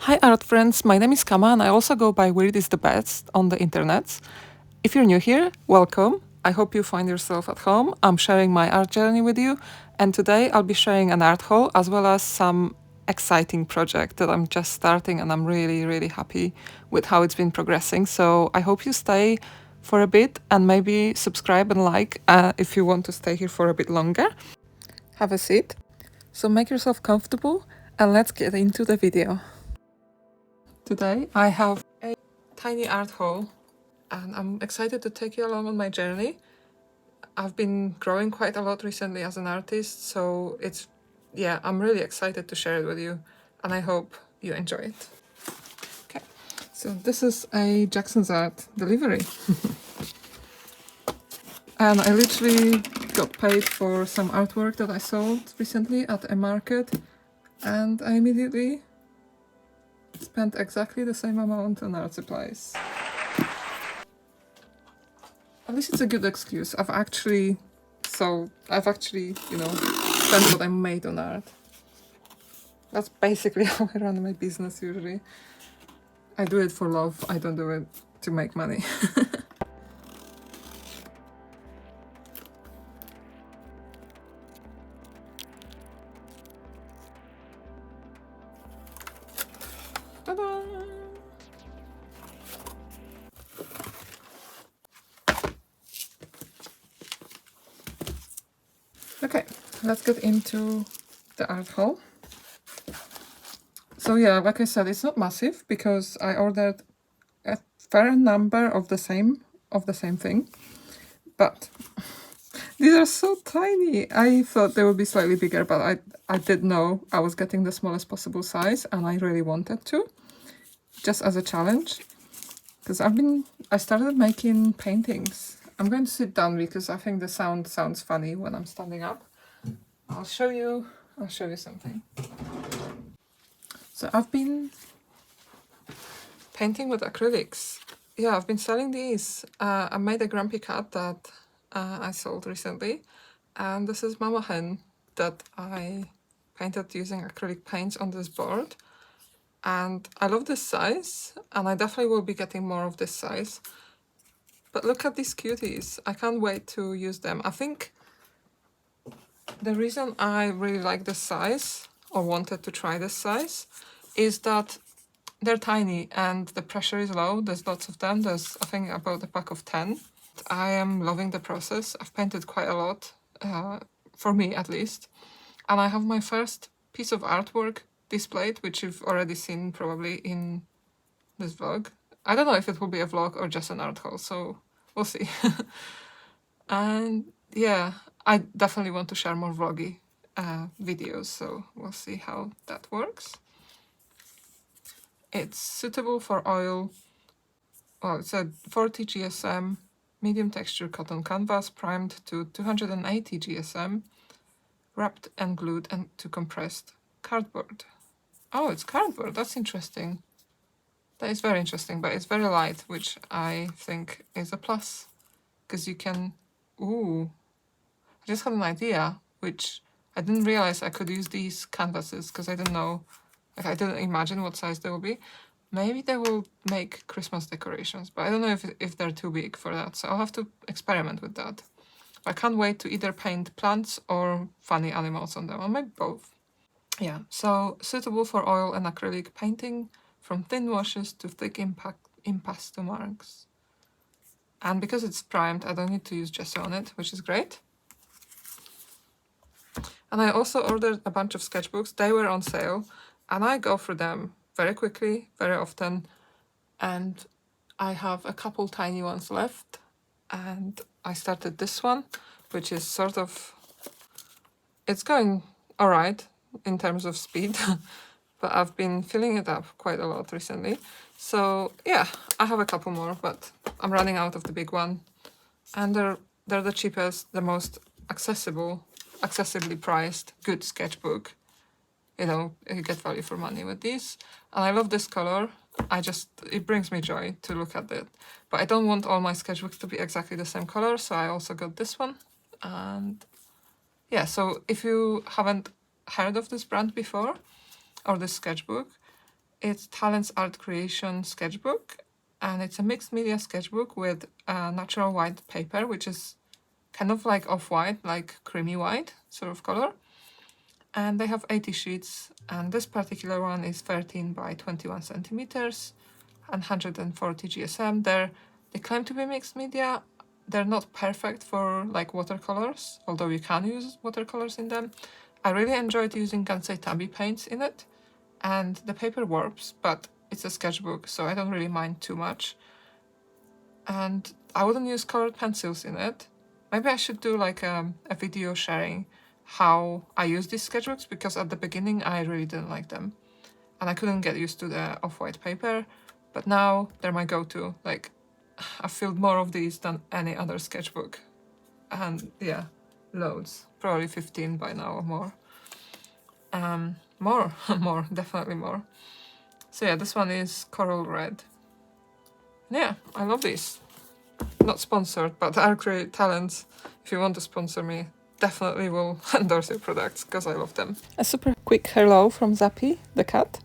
Hi art friends, my name is Kama and I also go by Weird is the Best on the internet. If you're new here, welcome. I hope you find yourself at home. I'm sharing my art journey with you, and today I'll be sharing an art haul as well as some exciting project that I'm just starting, and I'm really happy with how it's been progressing. So I hope you stay for a bit and maybe subscribe and like if you want to stay here for a bit longer. Have a seat. So make yourself comfortable and let's get into the video. Today I have a tiny art haul and I'm excited to take you along on my journey. I've been growing quite a lot recently as an artist, so I'm really excited to share it with you and I hope you enjoy it. Okay, so this is a Jackson's Art delivery. And I literally got paid for some artwork that I sold recently at a market, and I immediately spent exactly the same amount on art supplies. At least it's a good excuse. I've actually, spent what I made on art. That's basically how I run my business usually. I do it for love, I don't do it to make money. Ta-da! Okay, let's get into the art haul. So yeah, like I said, it's not massive because I ordered a fair number of the same thing, but these are so tiny. I thought they would be slightly bigger, but I did know I was getting the smallest possible size and I really wanted to, just as a challenge. Because I started making paintings. I'm going to sit down because I think the sound sounds funny when I'm standing up. I'll show you something. So I've been painting with acrylics. Yeah, I've been selling these. I made a grumpy cat that I sold recently. And this is Mama Hen that I painted using acrylic paints on this board. And I love this size, and I definitely will be getting more of this size. But look at these cuties. I can't wait to use them. I think the reason I really like this size, or wanted to try this size, is that they're tiny and the pressure is low. There's lots of them. There's, I think, about a pack of 10. I am loving the process. I've painted quite a lot, for me at least. And I have my first piece of artwork displayed, which you've already seen probably in this vlog. I don't know if it will be a vlog or just an art haul, so we'll see. And yeah, I definitely want to share more vloggy videos, so we'll see how that works. It's suitable for oil. Well, it's a 40 GSM medium texture cotton canvas primed to 280 GSM, wrapped and glued and to compressed cardboard. Oh, it's cardboard. That's interesting. That is very interesting, but it's very light, which I think is a plus. Because you can... Ooh. I just had an idea, which I didn't realize I could use these canvases, because I didn't know... Like, I didn't imagine what size they will be. Maybe they will make Christmas decorations, but I don't know if they're too big for that, so I'll have to experiment with that. I can't wait to either paint plants or funny animals on them, or maybe both. Yeah, so suitable for oil and acrylic painting, from thin washes to thick impasto marks. And because it's primed, I don't need to use gesso on it, which is great. And I also ordered a bunch of sketchbooks. They were on sale, and I go through them very quickly, very often. And I have a couple tiny ones left. And I started this one, which is sort of... It's going all right in terms of speed, but I've been filling it up quite a lot recently. So yeah, I have a couple more, but I'm running out of the big one. And they're the cheapest, the most accessibly priced, good sketchbook. You know, you get value for money with these. And I love this color. It brings me joy to look at it. But I don't want all my sketchbooks to be exactly the same color, so I also got this one. And yeah, so if you haven't heard of this brand before, or this sketchbook, It's Talent's Art Creation sketchbook, and it's a mixed media sketchbook with natural white paper, which is kind of like off-white, like creamy white sort of color. And they have 80 sheets, and this particular one is 13 by 21 centimeters and 140 GSM. They claim to be mixed media. They're not perfect for like watercolors, although you can use watercolors in them. I really enjoyed using Kansei Tabi paints in it, and the paper warps, but it's a sketchbook, so I don't really mind too much. And I wouldn't use colored pencils in it. Maybe I should do like a video sharing how I use these sketchbooks, because at the beginning I really didn't like them and I couldn't get used to the off-white paper, but now they're my go-to. Like, I've filled more of these than any other sketchbook, and yeah, loads, probably 15 by now or more. More, definitely more. So yeah, this one is Coral Red. Yeah, I love these. Not sponsored, but Art Create Talents, if you want to sponsor me, definitely will endorse your products, because I love them. A super quick hello from Zappy, the cat,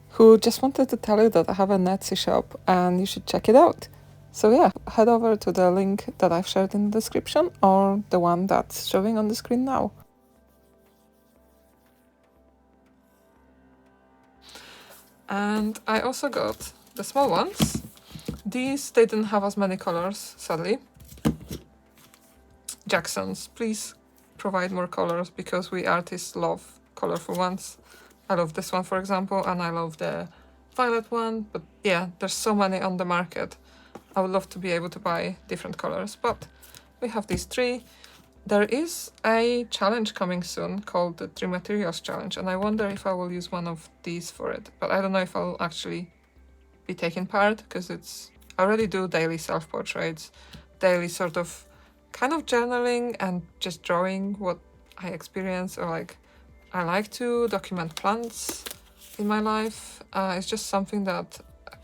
who just wanted to tell you that I have a Etsy shop and you should check it out. So yeah, head over to the link that I've shared in the description, or the one that's showing on the screen now. And I also got the small ones. These, they didn't have as many colors, sadly. Jackson's, please provide more colors, because we artists love colorful ones. I love this one, for example, and I love the violet one, but yeah, there's so many on the market. I would love to be able to buy different colors, but we have these three. There is a challenge coming soon called the 3 Materials Challenge, and I wonder if I will use one of these for it, but I don't know if I'll actually be taking part, because I already do daily self-portraits, daily sort of kind of journaling and just drawing what I experience, or like I like to document plants in my life. It's just something that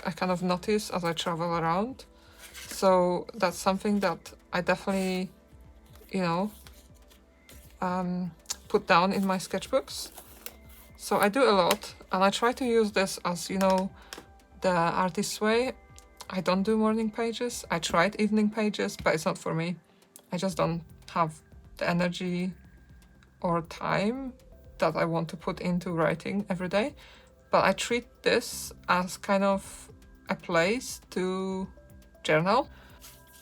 I kind of notice as I travel around. So that's something that I definitely, you know, put down in my sketchbooks. So I do a lot, and I try to use this as, you know, the artist's way. I don't do morning pages. I tried evening pages, but it's not for me. I just don't have the energy or time that I want to put into writing every day. But I treat this as kind of a place to journal.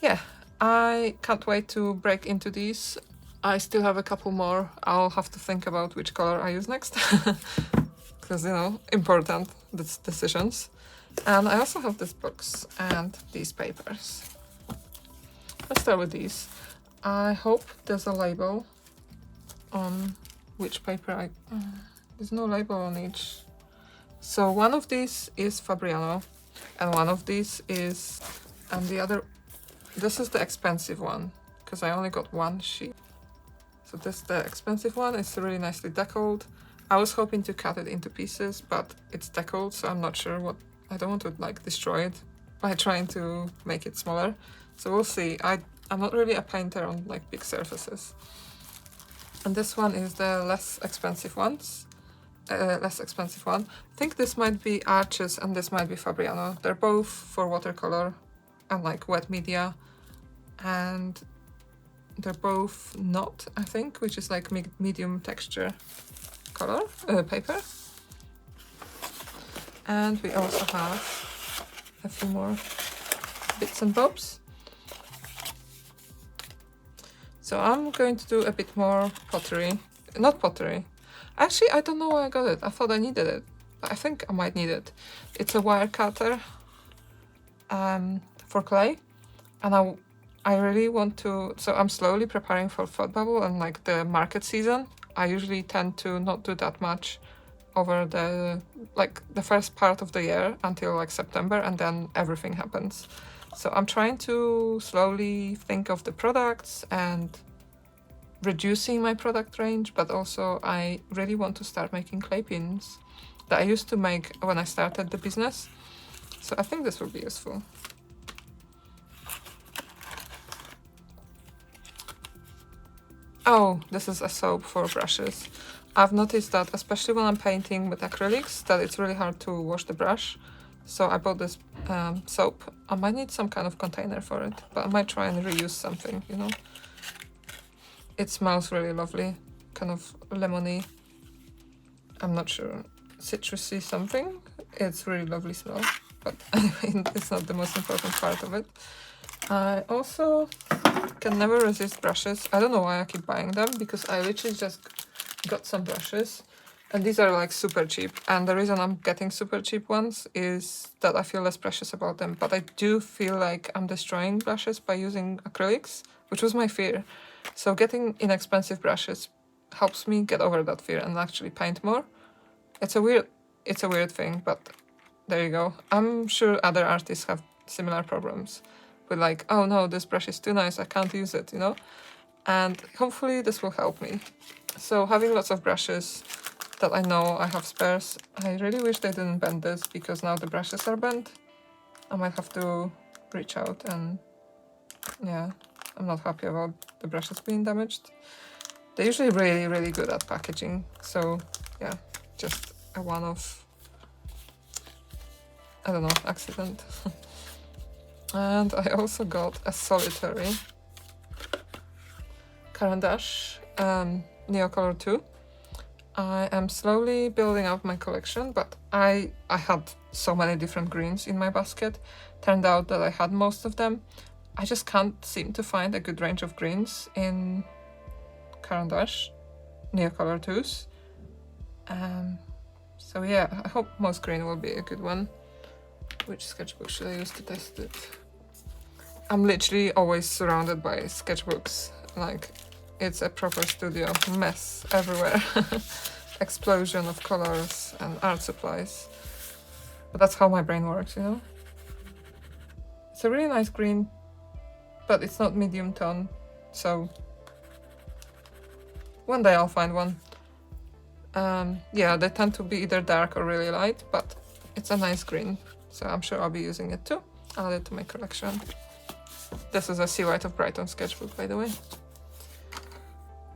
Yeah, I can't wait to break into these. I still have a couple more. I'll have to think about which color I use next. Because, you know, important decisions. And I also have these books and these papers. Let's start with these. I hope there's a label on which paper there's no label on each. So one of these is Fabriano, and one of these is, and the other, this is the expensive one, because I only got one sheet. So this is the expensive one. It's really nicely deckled. I was hoping to cut it into pieces, but it's deckled, so I'm not sure what, I don't want to like destroy it by trying to make it smaller. So we'll see. I'm not really a painter on like big surfaces. And this one is the less expensive one. I think this might be Arches and this might be Fabriano. They're both for watercolor and like wet media, and they're both not, I think, which is like medium texture color paper. And we also have a few more bits and bobs. So I'm going to do a bit more pottery. Not pottery. Actually, I don't know why I got it. I thought I needed it. But I think I might need it. It's a wire cutter for clay. And I really want to... So I'm slowly preparing for Thought Bubble and like the market season. I usually tend to not do that much over the first part of the year until like September, and then everything happens. So I'm trying to slowly think of the products and reducing my product range, but also I really want to start making clay pins that I used to make when I started the business. So I think this will be useful. Oh, this is a soap for brushes. I've noticed that, especially when I'm painting with acrylics, that it's really hard to wash the brush. So I bought this soap. I might need some kind of container for it, but I might try and reuse something, you know. It smells really lovely, kind of lemony. I'm not sure, citrusy something. It's really lovely smell, but anyway, it's not the most important part of it. I also can never resist brushes. I don't know why I keep buying them, because I literally just got some brushes and these are like super cheap, and the reason I'm getting super cheap ones is that I feel less precious about them, but I do feel like I'm destroying brushes by using acrylics, which was my fear. So getting inexpensive brushes helps me get over that fear and actually paint more. It's a weird thing, but there you go. I'm sure other artists have similar problems with like, oh no, this brush is too nice, I can't use it, you know? And hopefully this will help me. So having lots of brushes that I know I have spares, I really wish they didn't bend this, because now the brushes are bent. I might have to reach out, and yeah, I'm not happy about the brushes being damaged. They're usually really, really good at packaging, so yeah, just a one-off, I don't know, accident. And I also got a solitary Caran d'Ache Neocolor 2. I am slowly building up my collection, but I had so many different greens in my basket. Turned out that I had most of them. I just can't seem to find a good range of greens in Caran d'Ache Neocolor 2s. So yeah, I hope Moss Green will be a good one. Which sketchbook should I use to test it? I'm literally always surrounded by sketchbooks. Like, it's a proper studio, mess everywhere. Explosion of colors and art supplies. But that's how my brain works, you know? It's a really nice green, but it's not medium tone, so one day I'll find one. Yeah, they tend to be either dark or really light, but it's a nice green, so I'm sure I'll be using it too. I'll add it to my collection. This is a Sea White of Brighton sketchbook, by the way.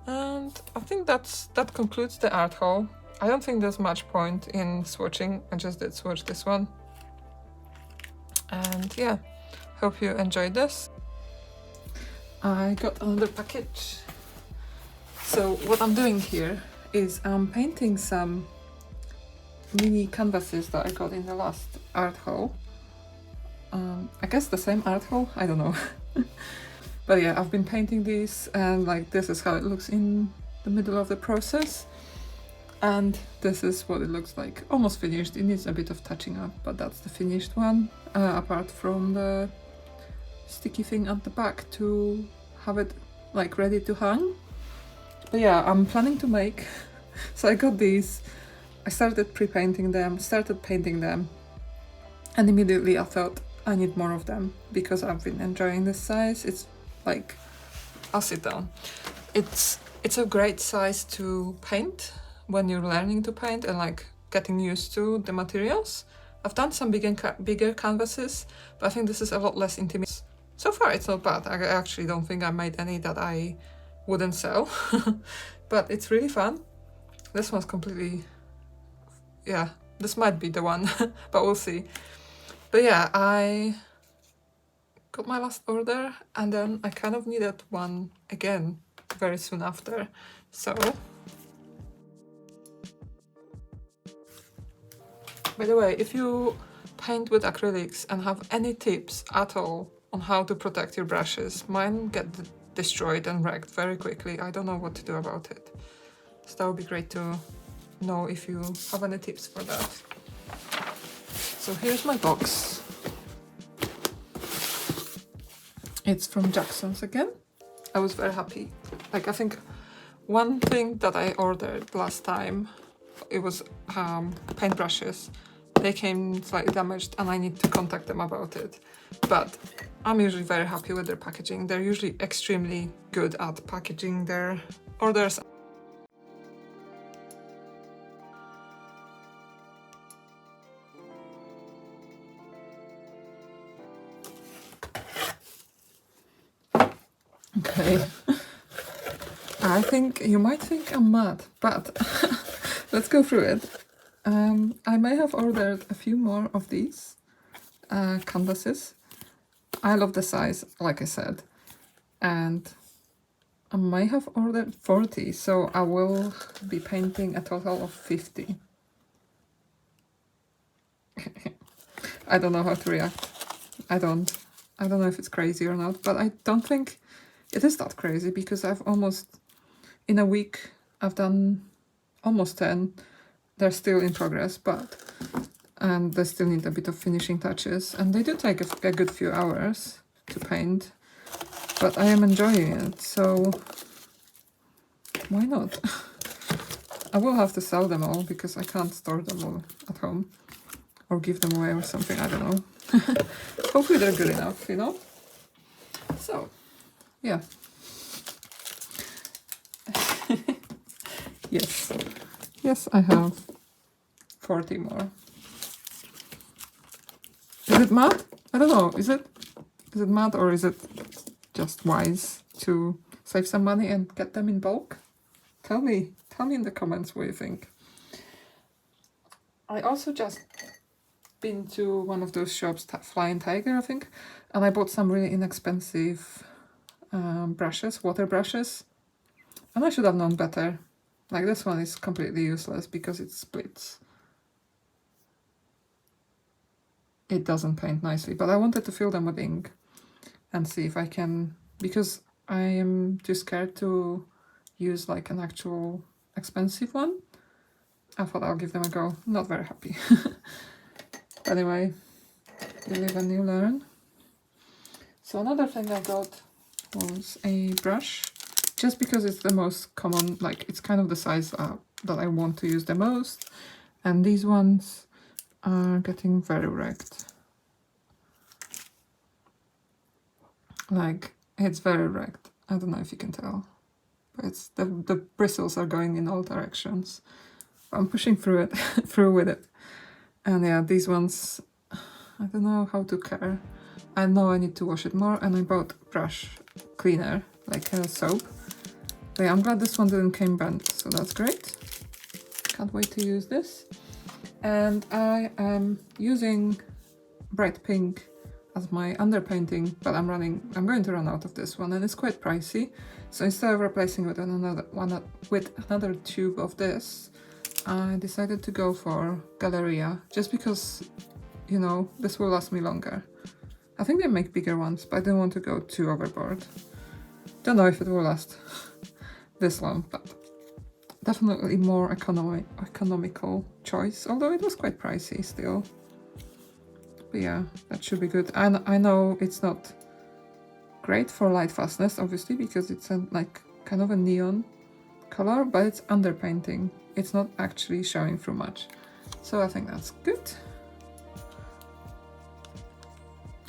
And I think that concludes the art haul. I don't think there's much point in swatching. I just did swatch this one. And yeah, hope you enjoyed this. I got another package. So what I'm doing here is I'm painting some mini canvases that I got in the last art haul. I guess the same art haul, I don't know. But yeah, I've been painting these, and like this is how it looks in the middle of the process. And this is what it looks like, almost finished. It needs a bit of touching up, but that's the finished one, apart from the sticky thing at the back to have it like ready to hang. But yeah, I'm planning to make, so I got these, I started pre-painting them, started painting them, and immediately I thought I need more of them because I've been enjoying this size. It's like, I'll sit down. It's a great size to paint when you're learning to paint and like getting used to the materials. I've done some bigger canvases, but I think this is a lot less intimate. So far it's not bad. I actually don't think I made any that I wouldn't sell, but it's really fun. This one's completely, yeah, this might be the one, but we'll see. But yeah, I got my last order, and then I kind of needed one again very soon after, so. By the way, if you paint with acrylics and have any tips at all on how to protect your brushes, mine get destroyed and wrecked very quickly. I don't know what to do about it. So that would be great to know if you have any tips for that. So here's my box. It's from Jackson's again. I was very happy. Like, I think one thing that I ordered last time, it was paintbrushes. They came slightly damaged and I need to contact them about it. But I'm usually very happy with their packaging. They're usually extremely good at packaging their orders. Okay. I think you might think I'm mad, but let's go through it. I may have ordered a few more of these canvases. I love the size, like I said, and I may have ordered 40, so I will be painting a total of 50. I don't know how to react. I don't know if it's crazy or not, but I don't think it is that crazy because I've almost, in a week, I've done almost 10. They're still in progress, and they still need a bit of finishing touches, and they do take a good few hours to paint, but I am enjoying it, so why not? I will have to sell them all because I can't store them all at home or give them away or something, I don't know. Hopefully they're good enough, you know? So, yeah. Yes. Yes, I have 40 more. Is it mad? I don't know. Is it mad or is it just wise to save some money and get them in bulk? Tell me in the comments what you think. I also just been to one of those shops, Flying Tiger, I think, and I bought some really inexpensive brushes, water brushes, and I should have known better. Like, this one is completely useless because it splits. It doesn't paint nicely, but I wanted to fill them with ink and see if I can, because I am too scared to use like an actual expensive one. I thought I'll give them a go. Not very happy. Anyway, you live and you learn. So another thing I got was a brush, just because it's the most common, like it's kind of the size that I want to use the most, and these ones are getting very wrecked. Like, it's very wrecked. I don't know if you can tell, but it's the bristles are going in all directions. I'm pushing through it, through with it. And yeah, these ones, I don't know how to care. I know I need to wash it more, and I bought brush cleaner, like a soap. But yeah, I'm glad this one didn't came bent, so that's great. Can't wait to use this. And I am using bright pink as my underpainting, but I'm going to run out of this one, and it's quite pricey. So instead of replacing with another tube of this, I decided to go for Galleria, just because, you know, this will last me longer. I think they make bigger ones, but I didn't want to go too overboard. Don't know if it will last this long, but definitely more economical choice, although it was quite pricey still. But yeah, that should be good. And I know it's not great for light fastness, obviously, because it's like kind of a neon color, but it's underpainting. It's not actually showing through much. So I think that's good.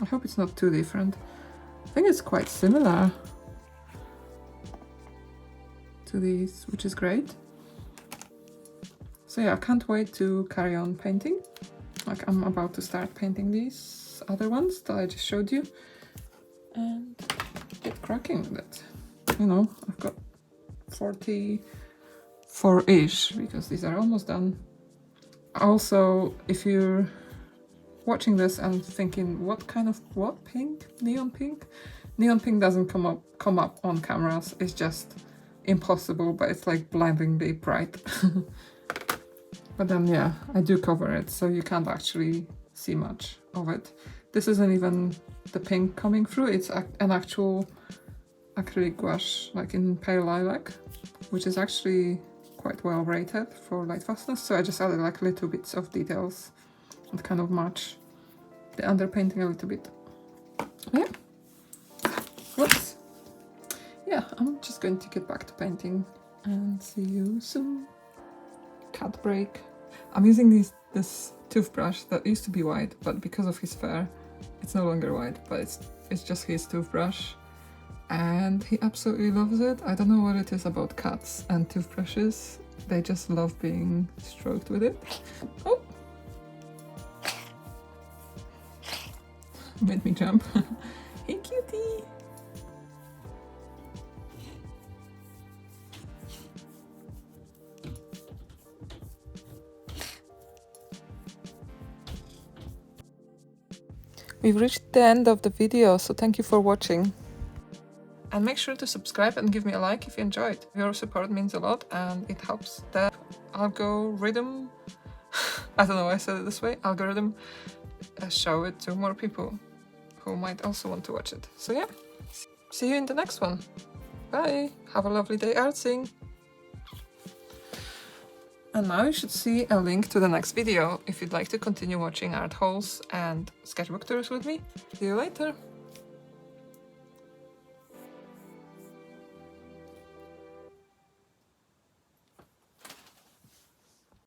I hope it's not too different. I think it's quite similar to these, which is great. So yeah, I can't wait to carry on painting. Like, I'm about to start painting these other ones that I just showed you and get cracking with it. You know, I've got 44-ish because these are almost done. Also, if you're watching this and thinking, what pink? Neon pink? Neon pink doesn't come up on cameras. It's just impossible, but it's like blindingly bright. But then yeah, I do cover it, so you can't actually see much of it. This isn't even the pink coming through, it's an actual acrylic gouache, like in pale lilac, which is actually quite well rated for light fastness, so I just added like little bits of details that kind of match the underpainting a little bit. Yeah. Whoops. Yeah, I'm just going to get back to painting and see you soon. Cat break. I'm using this toothbrush that used to be white, but because of his fur, it's no longer white, but it's just his toothbrush. And he absolutely loves it. I don't know what it is about cats and toothbrushes. They just love being stroked with it. Oh! Made me jump. Hey, cutie! We've reached the end of the video, so thank you for watching. And make sure to subscribe and give me a like if you enjoyed. Your support means a lot and it helps the algorithm, I don't know why I said it this way, algorithm, show it to more people who might also want to watch it. So yeah, see you in the next one. Bye! Have a lovely day artsing! And now you should see a link to the next video if you'd like to continue watching art hauls and sketchbook tours with me. See you later!